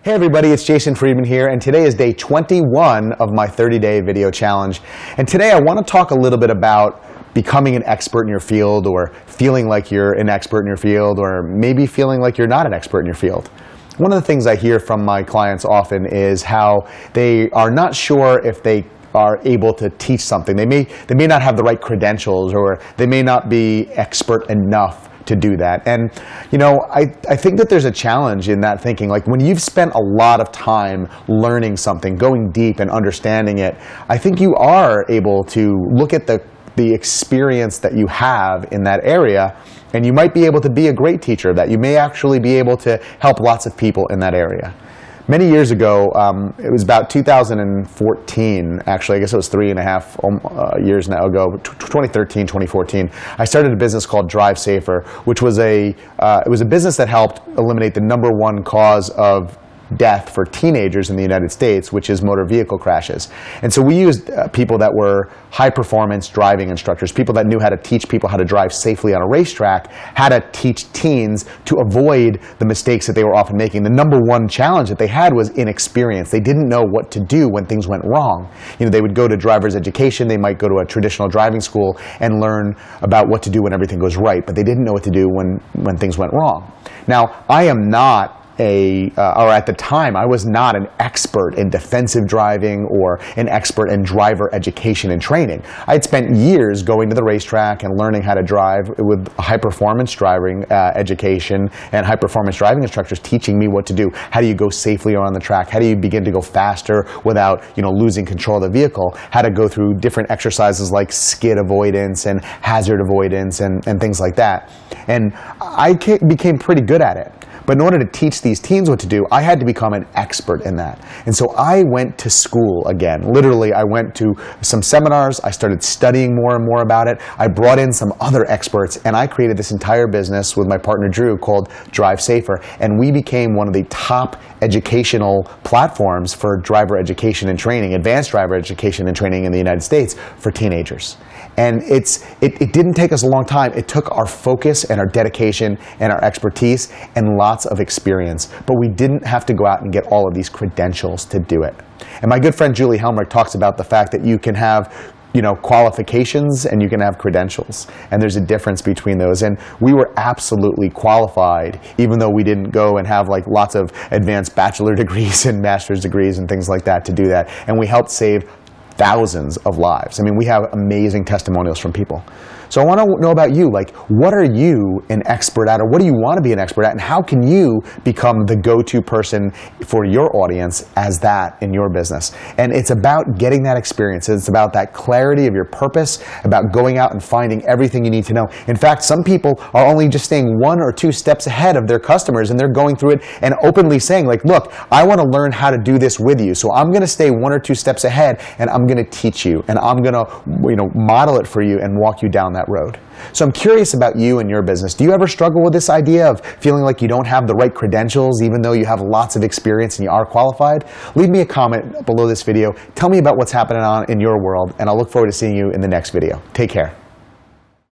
Hey everybody, it's Jason Friedman here, and today is day 21 of my 30-day video challenge. And today I want to talk a little bit about becoming an expert in your field, or feeling like you're an expert in your field, or maybe feeling like you're not an expert in your field. One of the things I hear from my clients often is how they are not sure if they are able to teach something. They may not have the right credentials, or they may not be expert enough to do that. And you know, I think that there's a challenge in that thinking. Like, when you've spent a lot of time learning something, going deep and understanding it, I think you are able to look at the experience that you have in that area, and you might be able to be a great teacher of that. You may actually be able to help lots of people in that area. Many years ago, it was about 2014, actually, I guess it was 3.5 years now ago, 2013, 2014, I started a business called Drive Safer, which was it was a business that helped eliminate the #1 cause of death for teenagers in the United States, which is motor vehicle crashes. And so we used people that were high-performance driving instructors, people that knew how to teach people how to drive safely on a racetrack, how to teach teens to avoid the mistakes that they were often making. The #1 challenge that they had was inexperience. They didn't know what to do when things went wrong. You know, they would go to driver's education, they might go to a traditional driving school and learn about what to do when everything goes right, but they didn't know what to do when things went wrong. Now, I am not or at the time, I was not an expert in defensive driving or an expert in driver education and training. I had spent years going to the racetrack and learning how to drive with high-performance driving education and high-performance driving instructors teaching me what to do. How do you go safely on the track? How do you begin to go faster without, you know, losing control of the vehicle? How to go through different exercises like skid avoidance and hazard avoidance and things like that. And I became pretty good at it. But in order to teach these teens what to do, I had to become an expert in that. And so I went to school again. Literally, I went to some seminars. I started studying more and more about it. I brought in some other experts, and I created this entire business with my partner Drew called Drive Safer. And we became one of the top educational platforms for driver education and training, advanced driver education and training in the United States for teenagers. And it didn't take us a long time. It took our focus and our dedication and our expertise and lots of experience. But we didn't have to go out and get all of these credentials to do it. And my good friend Julie Helmrich talks about the fact that you can have, you know, qualifications and you can have credentials. And there's a difference between those. And we were absolutely qualified, even though we didn't go and have like lots of advanced bachelor degrees and master's degrees and things like that to do that. And we helped save thousands of lives. I mean, we have amazing testimonials from people. So I want to know about you. Like, what are you an expert at, or what do you want to be an expert at, and how can you become the go-to person for your audience as that in your business? And it's about getting that experience. It's about that clarity of your purpose, about going out and finding everything you need to know. In fact, some people are only just staying 1 or 2 steps ahead of their customers, and they're going through it and openly saying, like, look, I want to learn how to do this with you, so I'm going to stay 1 or 2 steps ahead, and I'm going to teach you, and I'm going to, you know, model it for you and walk you down that road. So I'm curious about you and your business. Do you ever struggle with this idea of feeling like you don't have the right credentials even though you have lots of experience and you are qualified? Leave me a comment below this video. Tell me about what's happening in your world, and I'll look forward to seeing you in the next video. Take care.